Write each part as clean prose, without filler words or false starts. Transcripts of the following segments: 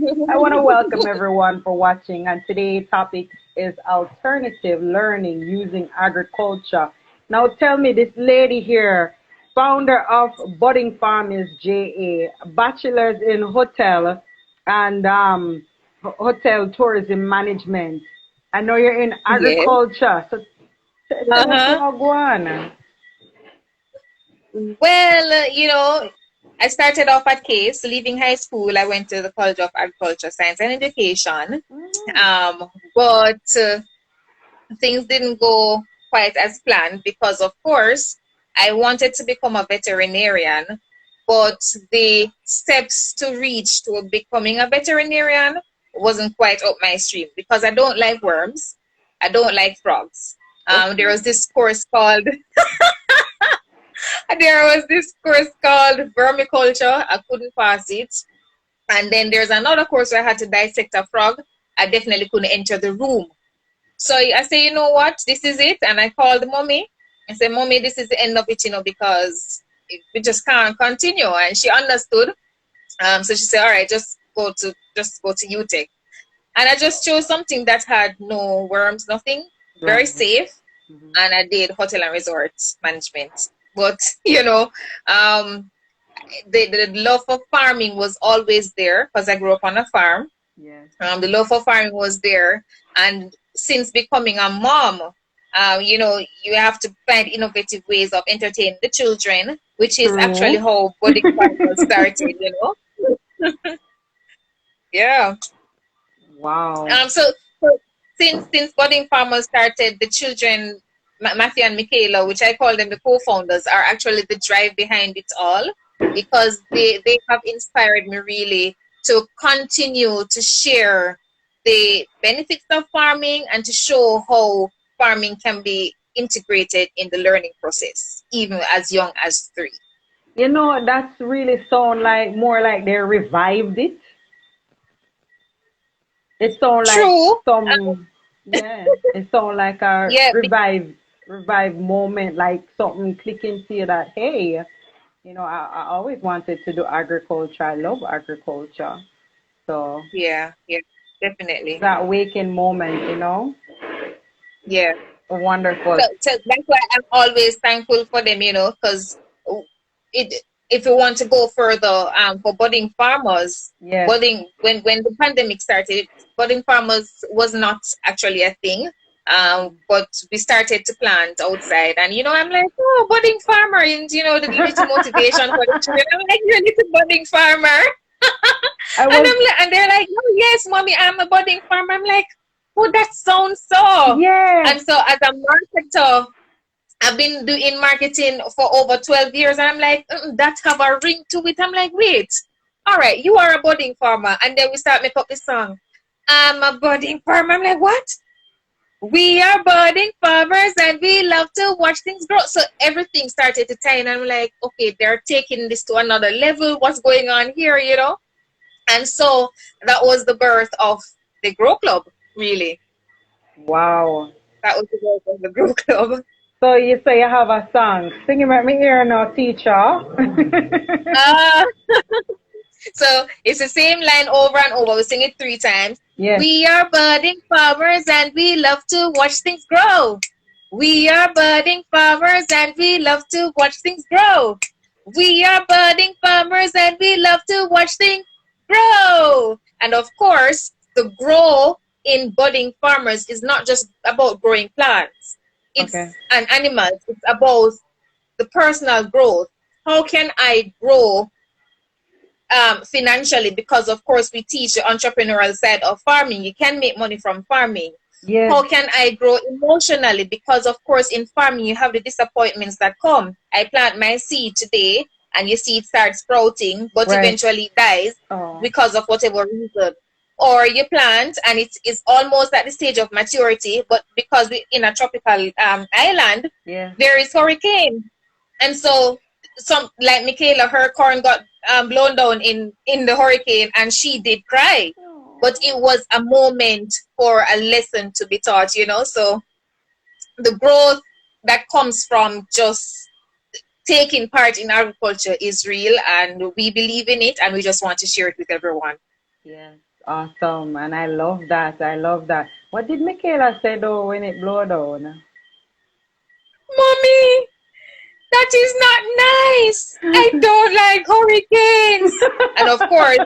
I want to welcome everyone for watching, and today's topic is alternative learning using agriculture. Now, tell me, this lady here, founder of Budding Farm is JA, bachelor's in hotel and hotel tourism management. I know you're in Yes. agriculture, so tell us Uh-huh. how go on. Well, I started off at Case. Leaving high school, I went to the College of Agriculture, Science and Education. Mm, But things didn't go quite as planned because, of course, I wanted to become a veterinarian, but the steps to reach to becoming a veterinarian wasn't quite up my stream because I don't like worms. I don't like frogs. There okay. was this course called vermiculture. I couldn't pass it. And then there's another course where I had to dissect a frog. I definitely couldn't enter the room. So I say, you know what, this is it. And I called mommy. I said, mommy, this is the end of it, because we just can't continue. And she understood. So she said, all right, just go to UTech. And I just chose something that had no worms, nothing, very Right. safe. Hmm. And I did hotel and resort management. But um, the love for farming was always there because I grew up on a farm. Yes. The love for farming was there, and since becoming a mom, you have to find innovative ways of entertaining the children, which is actually True. how budding farmers started. Yeah. Wow. So since budding farmers started, the children, Matthew and Michaela, which I call them the co-founders, are actually the drive behind it all because they have inspired me really to continue to share the benefits of farming and to show how farming can be integrated in the learning process, even as young as 3. That's really sound like more like they revived it. It sound like True. some, yeah, it sound like a Yeah. revive moment, like something clicking to you that, hey, I always wanted to do agriculture. I love agriculture. So Yeah. Yeah. Definitely. that waking moment, Yeah. wonderful. So that's why I'm always thankful for them, because it if you want to go further, for budding farmers, Yes. when the pandemic started, budding farmers was not actually a thing. But we started to plant outside, and I'm like, oh, budding farmer, and the little motivation for the children. I'm like, you're a little budding farmer, I and was, and they're like, oh yes, mommy, I'm a budding farmer. I'm like, oh, that sounds so. yes. And so as a marketer, I've been doing marketing for over 12 years, and I'm like, that have a ring to it. I'm like, wait, all right, you are a budding farmer. And then we start make up the song. I'm a budding farmer. I'm like, what? We are budding farmers and we love to watch things grow. So everything started to tie in. And I'm like, okay, they're taking this to another level. What's going on here? And so that was the birth of the Grow Club, really. Wow. That was the birth of the Grow Club. So you say you have a song. Sing it at me ear now, teacher. Uh, so it's the same line over and over. We sing it 3 times. Yes. We are budding farmers and we love to watch things grow. We are budding farmers and we love to watch things grow. We are budding farmers and we love to watch things grow. And of course, the grow in budding farmers is not just about growing plants. Okay. It's an animal. It's about the personal growth. How can I grow financially? Because of course we teach the entrepreneurial side of farming. You can make money from farming. Yes. How can I grow emotionally? Because of course in farming you have the disappointments that come. I plant my seed today and your seed starts sprouting, but Right. eventually it dies Oh. because of whatever reason. Or you plant and it's almost at the stage of maturity, but because we're in a tropical island, Yeah. there is hurricane. And so some, like Michaela, her corn got blown down in the hurricane and she did cry. But it was a moment for a lesson to be taught. So the growth that comes from just taking part in agriculture is real, and we believe in it, and we just want to share it with everyone. Yes. Awesome. And I love that. I love that. What did Michaela say though when it blow down? Mommy, that is not nice. I don't like hurricanes. And of course,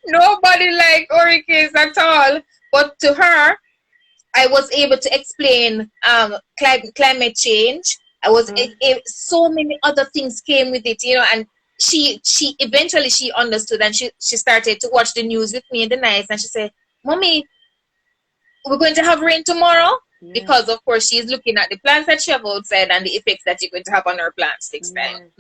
nobody liked hurricanes at all. But to her, I was able to explain climate change. I was so many other things came with it, and she eventually she understood, and she started to watch the news with me in the night, and she said, "Mommy, we're going to have rain tomorrow." Because of course she's looking at the plants that she have outside and the effects that you're going to have on her plants next time.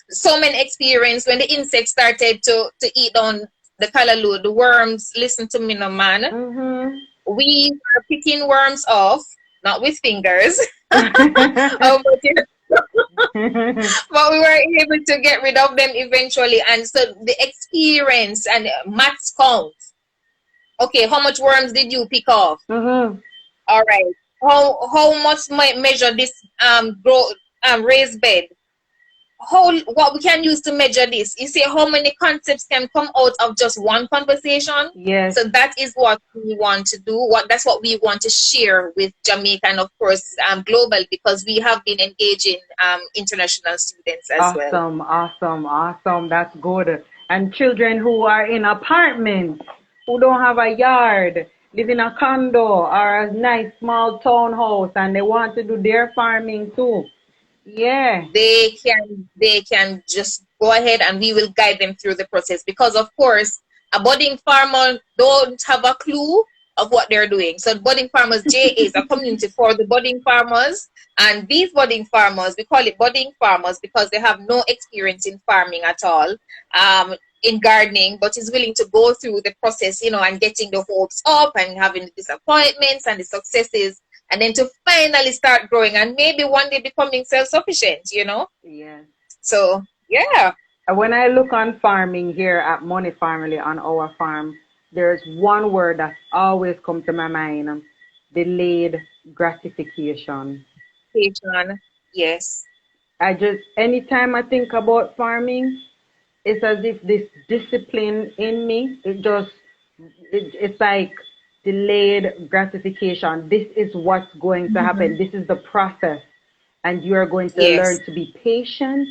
So many experience when the insects started to eat on the callaloo, the worms. Listen to me, no man. Mm-hmm. We were picking worms off, not with fingers, but we were able to get rid of them eventually. And so the experience and maths counts. Okay, how much worms did you pick off? Mm-hmm. All right. How much might measure this raised bed? What we can use to measure this? You see how many concepts can come out of just one conversation? Yes. So that is what we want to do. That's what we want to share with Jamaica and of course global, because we have been engaging international students as well. Awesome. That's good. And children who are in apartments, who don't have a yard, live in a condo or a nice small townhouse, and they want to do their farming too. Yeah. They can just go ahead and we will guide them through the process, because of course a budding farmer don't have a clue of what they're doing. So budding farmers J is a community for the budding farmers, and these budding farmers, we call it budding farmers because they have no experience in farming at all, in gardening, but is willing to go through the process, and getting the hopes up and having the disappointments and the successes, and then to finally start growing and maybe one day becoming self-sufficient. Yes. So yeah. When I look on farming here at Money Farmily on our farm, there's one word that always comes to my mind: delayed gratification. Yes. Anytime I think about farming, it's as if this discipline in me, it's like delayed gratification. This is what's going to happen. This is the process. And you are going to learn to be patient.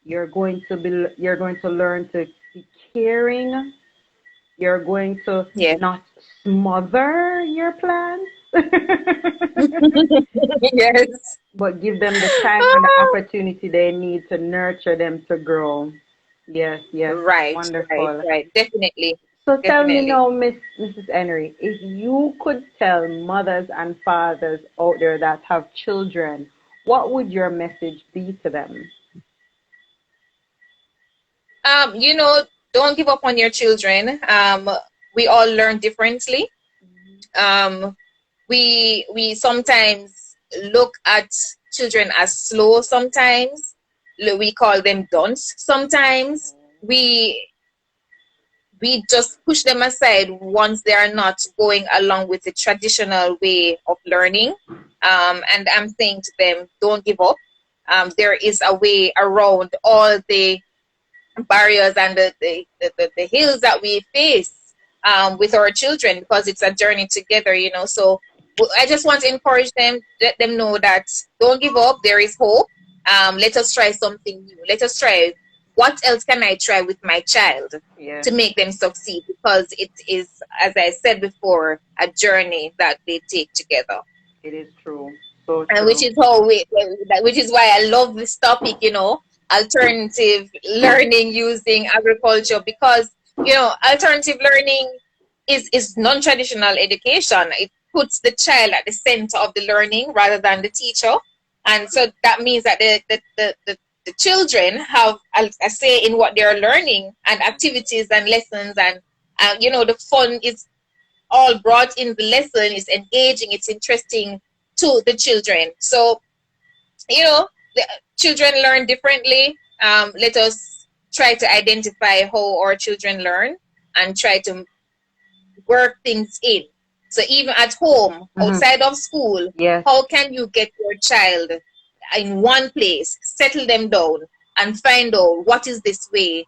You're going to learn to be caring. You're going to not smother your plants. Yes. But give them the time and the opportunity they need to nurture them to grow. Yes. Right. Wonderful. Right. Definitely. So tell me now, Mrs. Henry, if you could tell mothers and fathers out there that have children, what would your message be to them? Don't give up on your children. We all learn differently. We sometimes look at children as slow. Sometimes we call them dunce. Sometimes we just push them aside once they are not going along with the traditional way of learning. And I'm saying to them, don't give up. There is a way around all the barriers and the hills that we face with our children, because it's a journey together, So I just want to encourage them, let them know that don't give up. There is hope. Let us try something new. Let us try. What else can I try with my child to make them succeed? Because it is, as I said before, a journey that they take together. It is true. So true. And which is why I love this topic, alternative learning using agriculture, because alternative learning is non-traditional education. It puts the child at the center of the learning rather than the teacher, and so that means that the children have a say in what they're learning, and activities and lessons, and the fun is all brought in the lesson. It's engaging, it's interesting to the children. So the children learn differently. Let us try to identify how our children learn and try to work things in. So even at home, outside of school, how can you get your child in one place, settle them down, and find out what is this way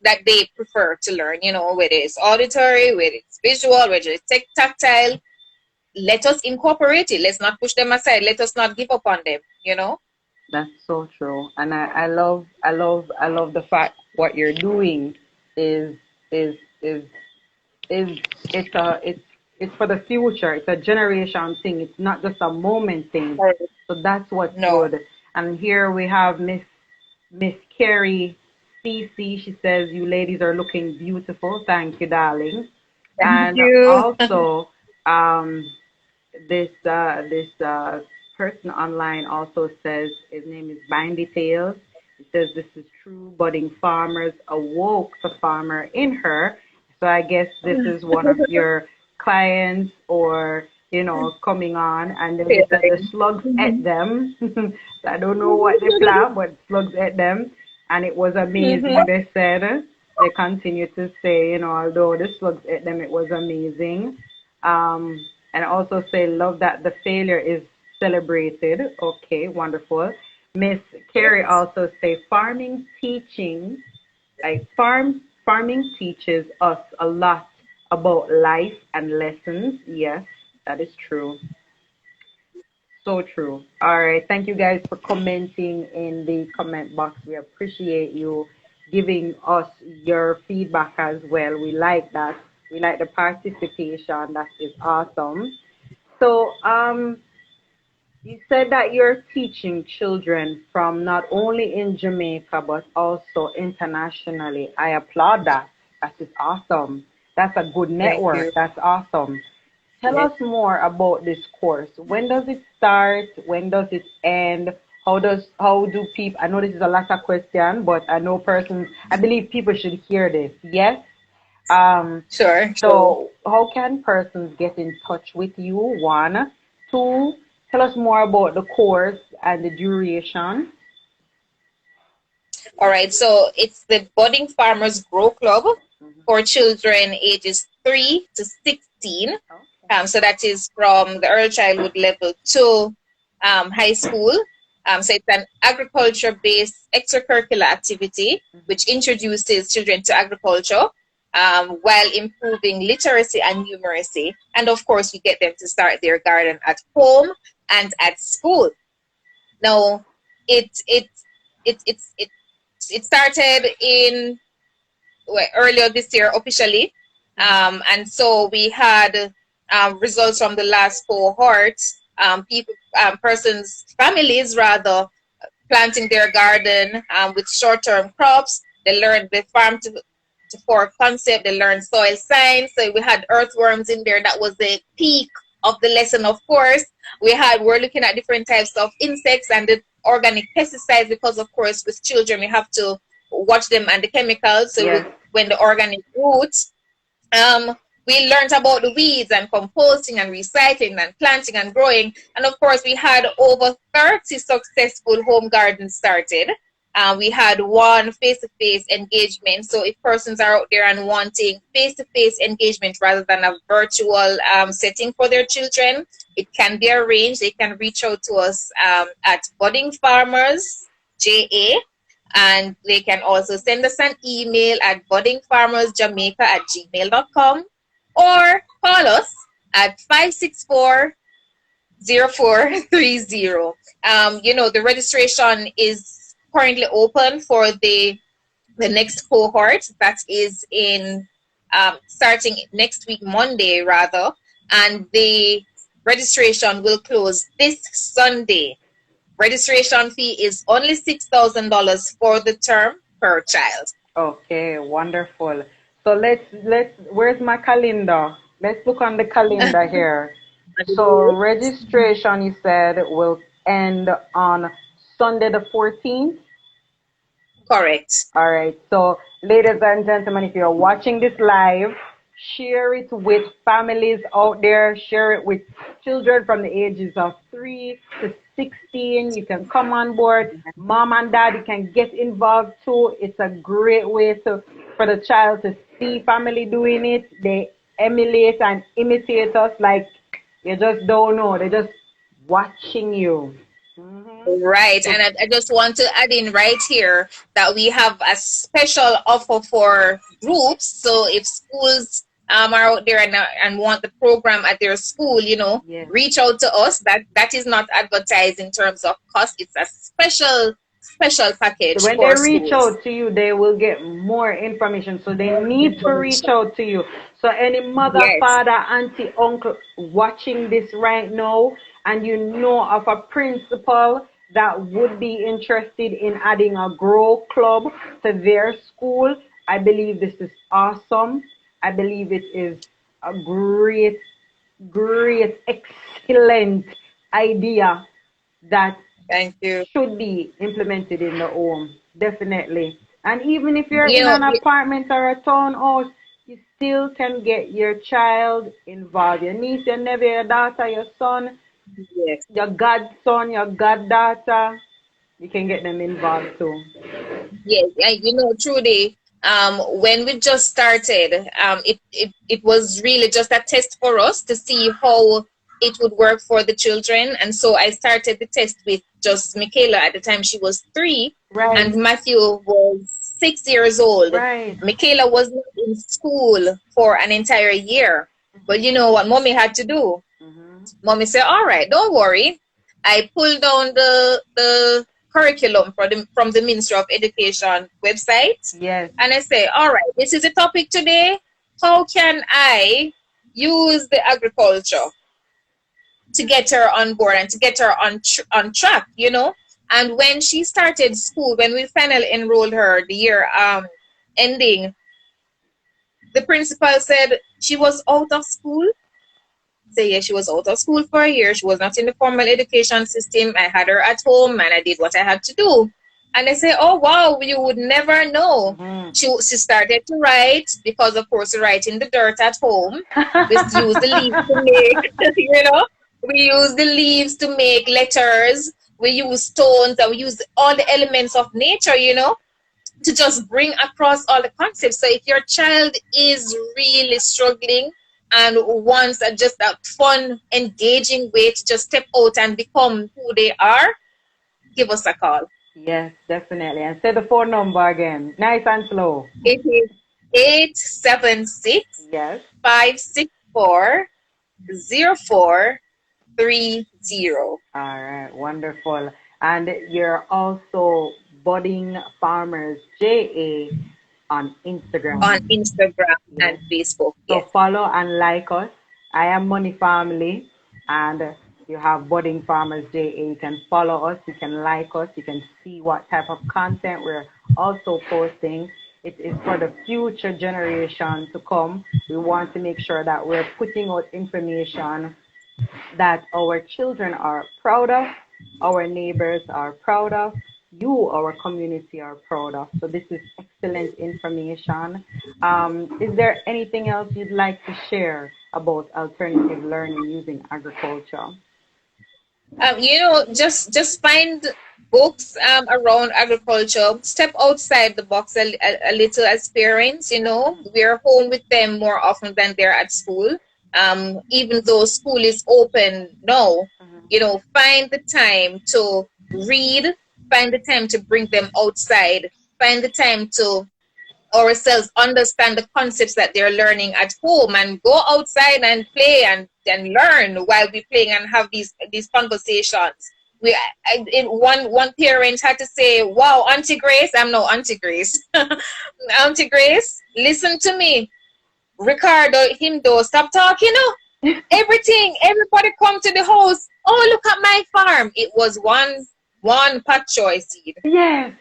that they prefer to learn, whether it's auditory, whether it's visual, whether it's tactile. Let us incorporate it. Let's not push them aside. Let us not give up on them. That's so true, and I love the fact what you're doing is is is is it's for the future. It's a generation thing. It's not just a moment thing. Or So that's what's no. good. And here we have Miss Carrie CC. She says, "You ladies are looking beautiful. Thank you, darling." Thank And you. also, um, this person online also says his name is Bindy Tales. He says this is true. Budding farmers awoke the farmer in her. So I guess this is one of your clients or coming on, and then they said the slugs ate Mhm. them. So I don't know what they plan, but slugs ate them, and it was amazing. Mhm. They said they continue to say, although the slugs ate them, it was amazing. Um, and also say, love that the failure is celebrated. Okay, wonderful. Miss Carrie also say, farming teaches us a lot about life and lessons. Yes, that is true. So true. All right. Thank you guys for commenting in the comment box. We appreciate you giving us your feedback as well. We like that. We like the participation. That is awesome. So, you said that you're teaching children from not only in Jamaica but also internationally. I applaud that. That is awesome. That's a good Thank network. you. That's awesome. Tell Yes. us more about this course. When does it start? When does it end? How do people? I know this is a lot of question, but I know persons. I believe people should hear this. Yes. Um, Sure. so how can persons get in touch with you? One, two. Tell us more about the course and the duration. All right. So it's the Budding Farmers Grow Club Mhm. for children ages 3 to 16. Okay. So that is from the early childhood level to high school. So it's an agriculture-based extracurricular activity which Mhm. introduces children to agriculture while improving literacy and numeracy. And of course, we get them to start their garden at home and at school. Now, it it it it's it started in earlier this year officially. Mhm. And so we had results from the last cohort. People, persons, families rather, planting their garden with short-term crops. They learned the farm to fork concept. They learned soil science. So we had earthworms in there. That was the peak of the lesson, of course. We're looking at different types of insects and the organic pesticides because, of course, with children we have to watch them and the chemicals. So Yes. when the organic roots, um, we learned about the weeds and composting and recycling and planting and growing. And of course, we had over 30 successful home gardens started. We had one face-to-face engagement. So if persons are out there and wanting face-to-face engagement rather than a virtual setting for their children, it can be arranged. They can reach out to us at Budding Farmers JA, and they can also send us an email at buddingfarmersjamaica@gmail.com or call us at 564-0430. The registration is currently open for the next cohort that is in starting next week, Monday, rather, and the registration will close this Sunday. Registration fee is only $6,000 for the term per child. Okay, wonderful. So let's where's my calendar? Let's look on the calendar here. So registration you said will end on Sunday the 14th. Correct. All right. So, ladies and gentlemen, if you're watching this live, share it with families out there. Share it with children from the ages of 3 to 16. You can come on board. Mom and dad, you can get involved too. It's a great way for the child to see family doing it. They emulate and imitate us like you just don't know. They're just watching you. Right. So And I just want to add in right here that we have a special offer for groups. So if schools are out there and want the program at their school, yes. reach out to us. That is not advertised in terms of cost. It's a special So package when they for reach schools. out to you, they will get more information. So they need to reach Information. out to you. So any mother, Yes. father, auntie, uncle watching this right now, and you know of a principal that would be interested in adding a grow club to their school, I believe this is awesome. I believe it is a great, excellent idea that Thank you. should be implemented in the home, definitely. And even if you're You in know, an apartment or a townhouse, you still can get your child involved. Your niece, your nephew, your daughter, your son, yes. your godson, your goddaughter, you can get them involved too. Yes, truly, when we just started, it was really just a test for us to see how it would work for the children. And so I started the test with just Michaela. At the time, she was 3, Right, and Matthew was 6 years old. right. Michaela was not in school for an entire year. But you know what mommy had to do? Hmm. Mommy said, all right, don't worry. I pulled down the curriculum from the Ministry of Education website, Yes, and I say, all right, this is the topic today. How can I use the agriculture to get her on board and to get her on track, And when she started school, when we finally enrolled her the year ending, the principal said she was out of school. Say, yeah, she was out of school for a year. She was not in the formal education system. I had her at home and I did what I had to do. And I say, oh, wow, you would never know. hmm. She started to write because, of course, we write in the dirt at home. We use the leaves to make, we use the leaves to make letters. We use stones and we use all the elements of nature, to just bring across all the concepts. So if your child is really struggling and wants just a fun, engaging way to just step out and become who they are, give us a call. Yes, definitely. And say the phone number again. Nice and slow. It is 876 Yes. 564 All right, wonderful. And you're also Budding Farmers JA on on Instagram. Instagram and Yes. Facebook. So Yes. follow and like us. I am Money Family, and you have Budding Farmers JA. You can follow us, you can like us, you can see what type of content we're also posting. It is for the future generation to come. We want to make sure that we're putting out information that our children are proud of, our neighbors are proud of, you, our community, are proud of. So this is excellent information. Is there anything else you'd like to share about alternative learning using agriculture? Just find books around agriculture. Step outside the box a little as parents. We're home with them more often than they're at school. Even though school is open now, find the time to read. Find the time to bring them outside. Find the time to ourselves understand the concepts that they're learning at home and go outside and play and learn while we playing and have these conversations. One parent had to say, wow, Auntie Grace, I'm no Auntie Grace. Auntie Grace, listen to me. Ricardo, him though, stop talking. Everybody come to the house. Oh, look at my farm. It was one pat choy seed. Yes.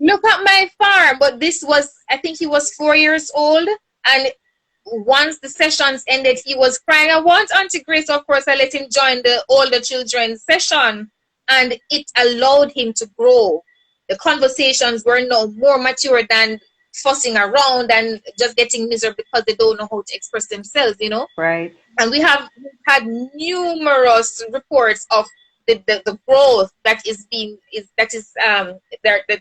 Look at my farm. But this was, I think he was 4 years old. And once the sessions ended, he was crying. I want Auntie Grace. Of course, I let him join the older children's session. And it allowed him to grow. The conversations were no more mature than fussing around and just getting miserable because they don't know how to express themselves. Right. And we have had numerous reports of the growth that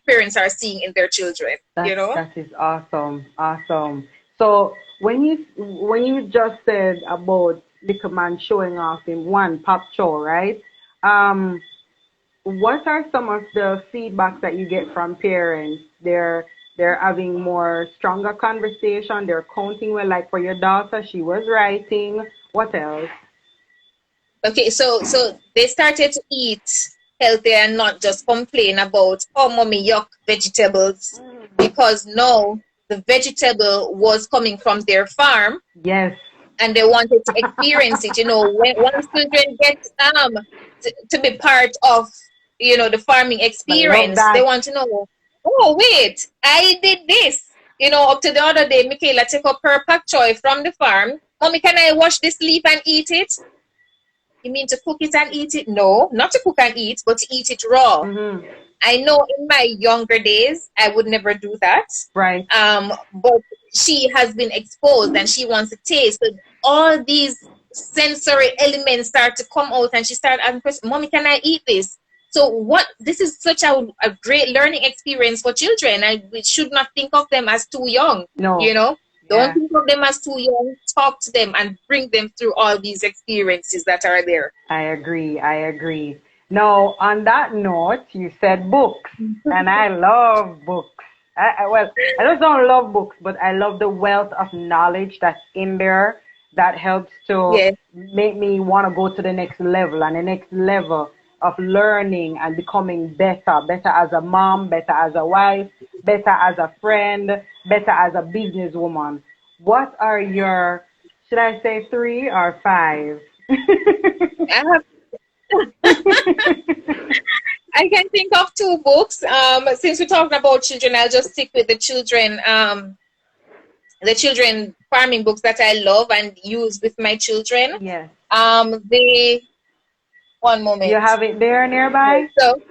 parents are seeing in their children. That is awesome. Awesome. So when you just said about little man showing off in one pop show, right? Um, what are some of the feedbacks that you get from parents? They're having more stronger conversation. They're counting well. Like for your daughter, she was writing. What else? Okay, so they started to eat healthy and not just complain about, oh mommy, yuck, vegetables, because no, the vegetable was coming from their farm Yes, and they wanted to experience it. When once children get to be part of the farming I love experience, they that. want to know, oh wait, I did this. Up to the other day, Michaela took up her pak choy from the farm. Mommy, can I wash this leaf and eat it? You mean to cook it and eat it? No, not to cook and eat, but to eat it raw. Mm-hmm. I know in my younger days, I would never do that. Right. But she has been exposed and she wants to taste. So all these sensory elements start to come out and she started asking questions, Mommy, can I eat this? So this is such a great learning experience for children. And we should not think of them as too young, No. you know? Don't Yeah. think of them as too young. Talk to them and bring them through all these experiences that are there. I agree. I agree. Now, on that note, you said books, and I love books. Well, I just don't love books, but I love the wealth of knowledge that's in there that helps to Yes. make me want to go to the next level and the next level of learning and becoming better, better as a mom, better as a wife, better as a friend, better as a businesswoman. What are your, should I say three or five? I have I can think of two books. Since we're talking about children, I'll just stick with the children farming books that I love and use with my children. Yes. The one You moment. have it there nearby? So,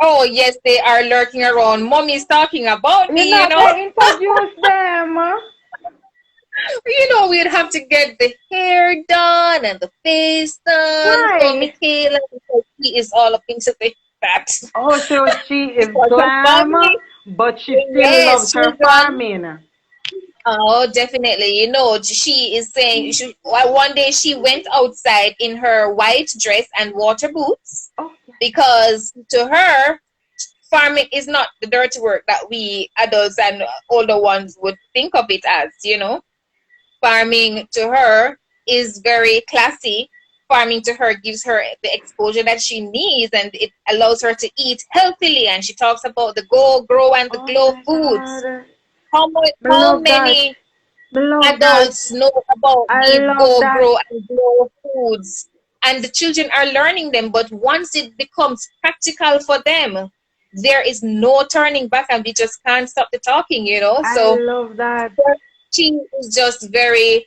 oh yes, they are lurking around. Mommy's talking about You're me. not going to introduce them. We'd have to get the hair done and the face done for Why? Michaela because she is all up into that. Oh, so she is Because the glam, family, but she still yes, loves her children. farming. Oh, definitely. She is saying one day she went outside in her white dress and water boots Oh, because to her, farming is not the dirty work that we adults and older ones would think of it as. Farming to her is very classy. Farming to her gives her the exposure that she needs and it allows her to eat healthily. And she talks about the go, grow, and the oh glow my foods. God. I How love that. many I love that. adults know about I these love go, that. grow, and glow foods? And the children are learning them, but once it becomes practical for them, there is no turning back and we just can't stop the talking. I So love that. she is just very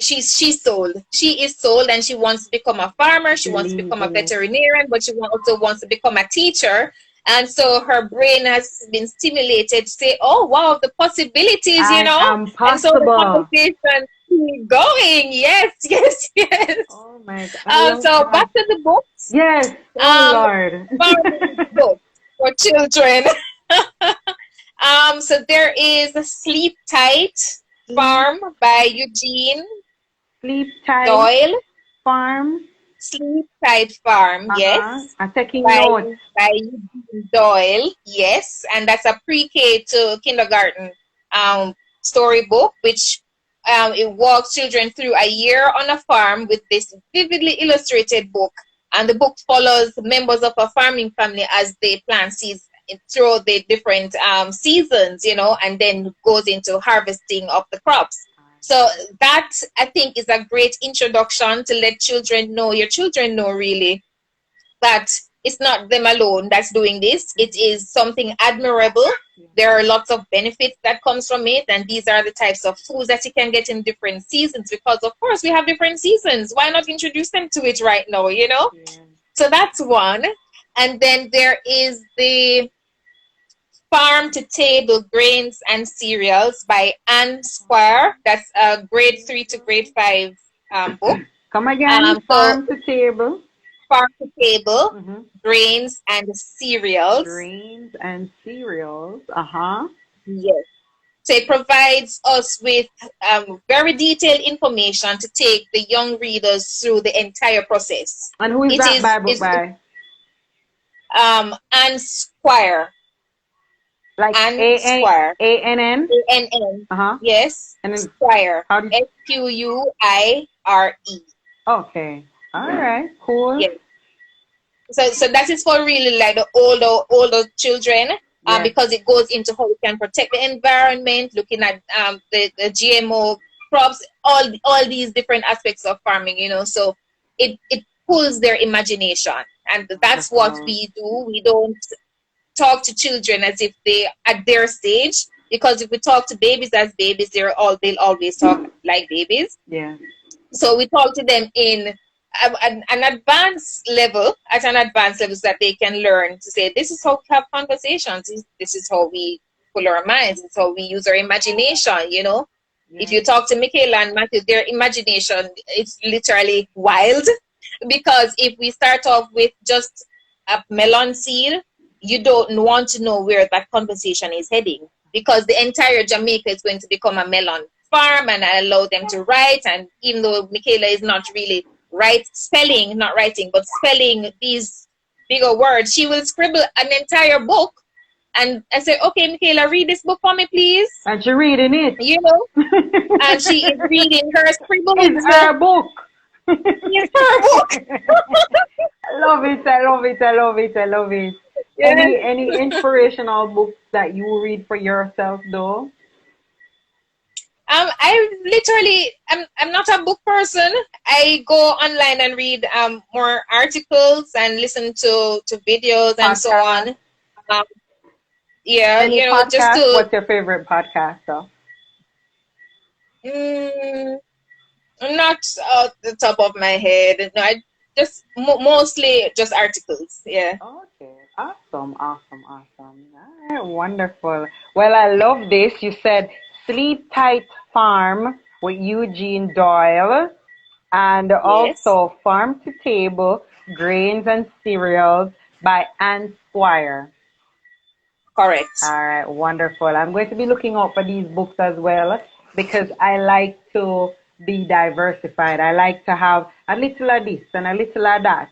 she's sold. She is sold and she wants to become a farmer, she wants to Believe become a in it. veterinarian, but also wants to become a teacher. And so her brain has been stimulated to say, oh wow, the possibilities, I am and so the possible. conversation keep going. Yes, yes, yes. Oh my God. I love So that. back to the books. Yes. Oh um Lord. Farming book for children. So there is Sleep Tight Sleep, Farm by Eugene sleep tight Doyle. farm. Sleep Tight Farm, Uh-huh. yes, I'm taking by notes. Eugene Doyle, yes, and that's a pre-K to kindergarten storybook, which it walks children through a year on a farm with this vividly illustrated book, and the book follows members of a farming family as they plant seeds through the different seasons, and then goes into harvesting of the crops. So that I think is a great introduction to let children know, your children know really that it's not them alone that's doing this. It is something admirable. There are lots of benefits that comes from it, and these are the types of foods that you can get in different seasons because of course we have different seasons. Why not introduce them to it right now? Yeah. So that's one. And then there is the Farm to Table Grains and Cereals by Anne Squire. That's a grade 3 to grade 5 book. Come again. So Farm to table. Farm to Table Mm-hmm. Grains and Cereals. Grains and cereals. Uh-huh. Yes. So it provides us with very detailed information to take the young readers through the entire process. And who is It that is Bible by? and Squire. Like And Squire. ANN? ANN. Uh-huh. Yes. And then Squire. how did SQUIRE. okay. All right, cool. Yes. So that is for really like the older children, Yes. because it goes into how we can protect the environment, looking at the GMO crops, all these different aspects of farming, so it pulls their imagination, and that's what Wonderful. we do. We don't talk to children as if they at their stage, because if we talk to babies as babies, they'll always talk like babies. Yeah. So we talk to them in an advanced level, at an advanced level, so that they can learn to say, this is how we have conversations. This is how we pull our minds. This is how we use our imagination. If Yeah. you talk to Michaela and Matthew, their imagination is literally wild. Because if we start off with just a melon seed, you don't want to know where that conversation is heading, because the entire Jamaica is going to become a melon farm, and I allow them to write. And even though Michaela is not really not writing, but spelling these bigger words, she will scribble an entire book. And I say, okay, Michaela, read this book for me, please. And you're reading it. And she is reading her scribbles. It's her book. It's her book. I love it. I love it. I love it. I love it. Yeah. Any inspirational books that you read for yourself though? I'm not a book person. I go online and read more articles and listen to videos and so on. Yeah, Any podcast? just to. What's your favorite podcast though? Not off the top of my head. No, I just mostly just articles. Yeah. Okay. Awesome. Awesome. Awesome. All right. Wonderful. Well, I love this. You said Sleep Tight Farm with Eugene Doyle, and also Farm to Table Grains and Cereals by Ann Squire. Correct. All right, wonderful. I'm going to be looking out for these books as well, because I like to be diversified. I like to have a little of this and a little of that,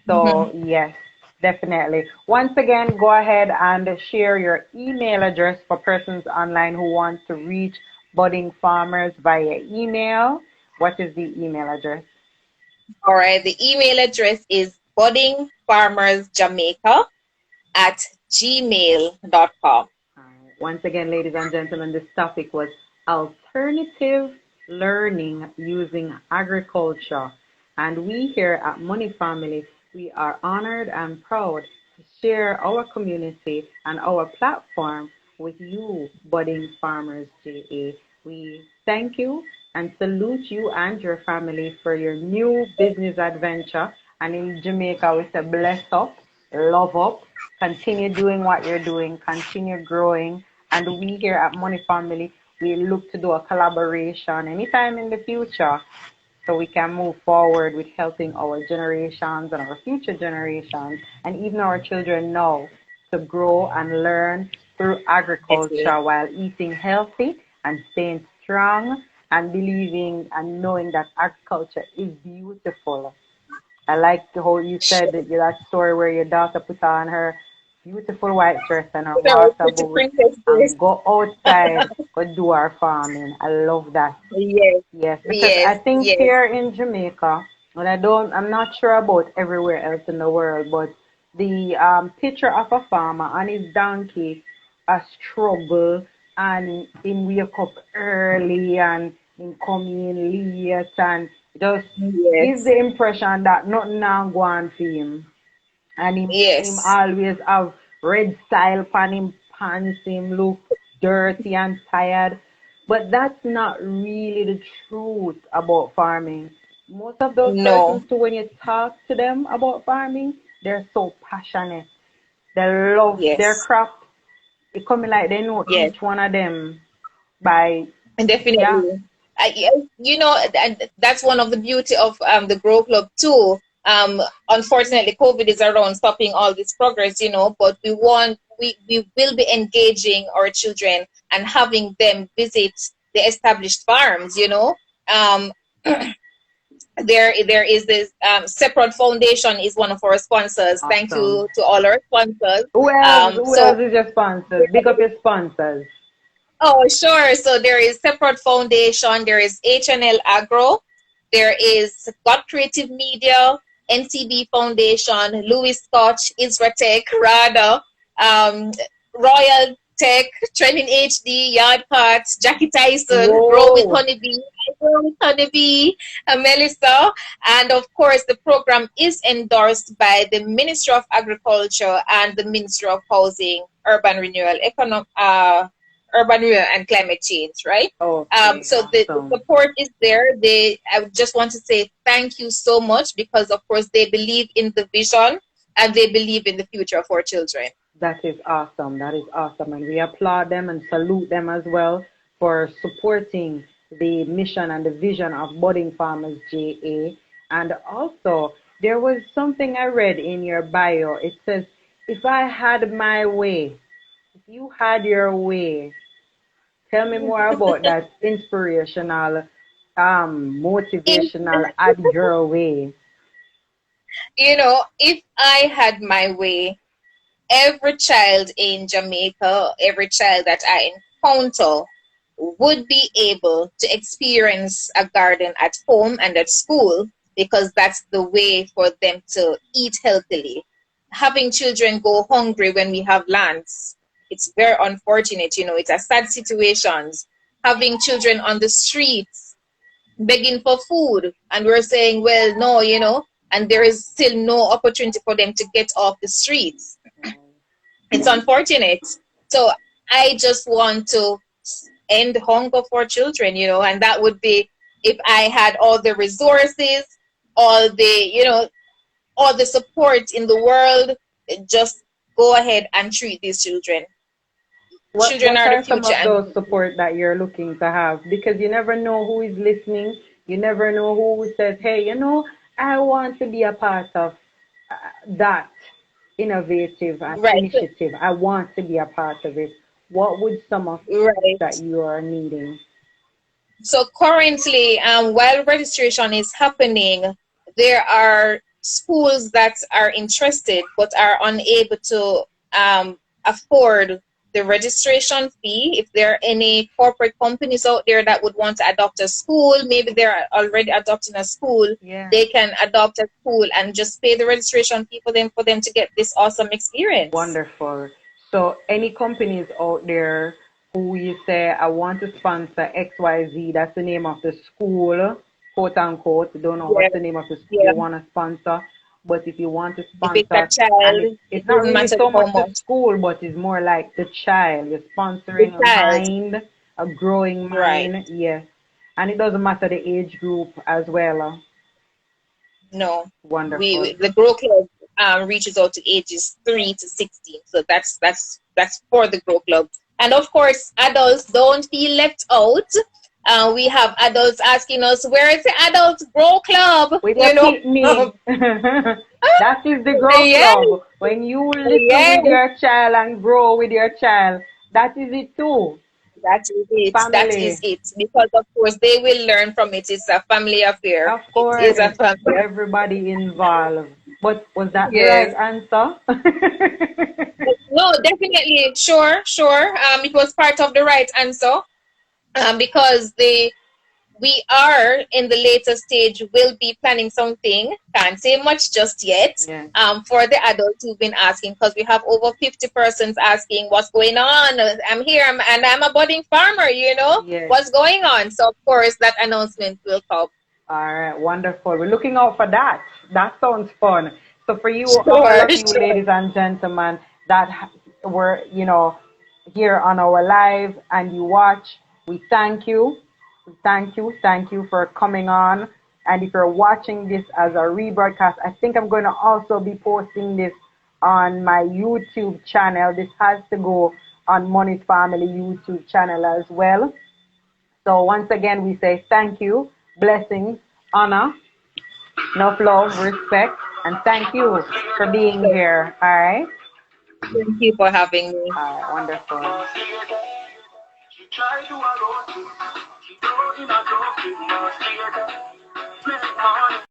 So, yes, definitely. Once again, go ahead and share your email address for persons online who want to reach budding farmers via email. What is the email address? All right, the email address is buddingfarmersjamaica@gmail.com. Once again, ladies and gentlemen, this topic was alternative learning using agriculture. And we here at Money Farmily, we are honored and proud to share our community and our platform with you, budding farmers JA. We thank you and salute you and your family for your new business adventure. And in Jamaica, we say bless up, love up, continue doing what you're doing, continue growing. And we here at Money Farmily, we look to do a collaboration anytime in the future, so we can move forward with helping our generations and our future generations, and even our children now, to grow and learn through agriculture while eating healthy and staying strong and believing and knowing that agriculture is beautiful. I like how you said that story where your daughter put on her beautiful white dress and her water boot and go outside go do our farming. I love that. Yes, because I think here in Jamaica, and I'm not sure about everywhere else in the world, but the picture of a farmer and his donkey, a struggle, and him wake up early and him come in late, and just gives the impression that nothing now go on for him. And him always have red style on him pants, him look dirty and tired. But that's not really the truth about farming. Most of those persons too, when you talk to them about farming, they're so passionate. They love their craft. It coming like they know each one of them by definitely. That's one of the beauty of the Grow Club too. Unfortunately, COVID is around stopping all this progress, but we will be engaging our children and having them visit the established farms, There is this Separate Foundation is one of our sponsors. Thank Awesome. you to all our sponsors. Who else? Who So else is your sponsors? Big up your sponsors. oh, sure. So there is Separate Foundation, there is H&L Agro, there is God Creative Media, NCB Foundation, Louis Scotch, Isratech, Rada, um, Royal Tech, Trending HD, Yard Parts, Jackie Tyson, Grow with Whoa. Honeybee, Grow with Honeybee, Melissa. And of course, the program is endorsed by the Ministry of Agriculture and the Ministry of Housing, Urban Renewal, Urban Renewal and Climate Change, right? Okay, So the awesome. support is there. I just want to say thank you so much because, of course, they believe in the vision and they believe in the future of our children. That is awesome. That is awesome. And we applaud them and salute them as well for supporting the mission and the vision of Budding Farmers JA. And also, there was something I read in your bio. It says, if I had my way, if you had your way, tell me more about that inspirational, If, motivational, add your way. if I had my way, every child in Jamaica, every child that I encounter would be able to experience a garden at home and at school because that's the way for them to eat healthily. Having children go hungry when we have lands, it's very unfortunate, it's a sad situation. Having children on the streets begging for food, and we're saying, well, no, and there is still no opportunity for them to get off the streets. It's unfortunate. So I just want to end hunger for children, and that would be if I had all the resources, all all the support in the world, just go ahead and treat these children. Children What are the are some future, of and those support that you're looking to have? Because you never know who is listening. You never know who says, "Hey, I want to be a part of that innovative right, initiative. I want to be a part of it." What would some of that right. you are needing? So currently, while registration is happening, there are schools that are interested but are unable to afford the registration fee. If there are any corporate companies out there that would want to adopt a school, maybe they're already adopting a school, Yeah. they can adopt a school and just pay the registration fee for them to get this awesome experience. Wonderful. So, any companies out there who you say, I want to sponsor XYZ, that's the name of the school, quote unquote. You don't know Yeah, what's the name of the school yeah. you want to sponsor, but if you want to If it's a sponsor, and child, it it's not doesn't really matter so how much the much. school, but it's more like the child. You're The sponsoring a child, mind, a growing right. mind, yes. And it doesn't matter the age group as well. No, Wonderful. the Grow Club reaches out to ages 3 to 16. So that's for the Grow Club. And of course, adults don't feel left out. We have adults asking us, "Where is the Adult Grow Club?" With your pitney. That is the grow Yes, club. When you little yes, with your child and grow with your child, that is it too. that is it. That is Family. it. Because of course they will learn from it. It's a family affair. Of It is a course, family affair. everybody involved. But was that the right Yes. answer? No, definitely. Sure, sure. It was part of the right answer. Because we are in the later stage, we'll be planning something, can't say much just yet, Yeah. for the adults who've been asking, because we have over 50 persons asking what's going on. I'm here, and I'm a budding farmer, Yes. what's going on. So of course that announcement will come. All right, wonderful. We're looking out for that. That sounds fun. So for you, all Sure, of you sure. ladies and gentlemen that were, here on our live and you watch, we thank you. We thank you for coming on. And if you're watching this as a rebroadcast, I think I'm going to also be posting this on my YouTube channel. This has to go on Money Family YouTube channel as well. So once again, we say thank you, blessings, honor, enough love, respect, and thank you for being So, here. All right? thank you for having me. All right, wonderful.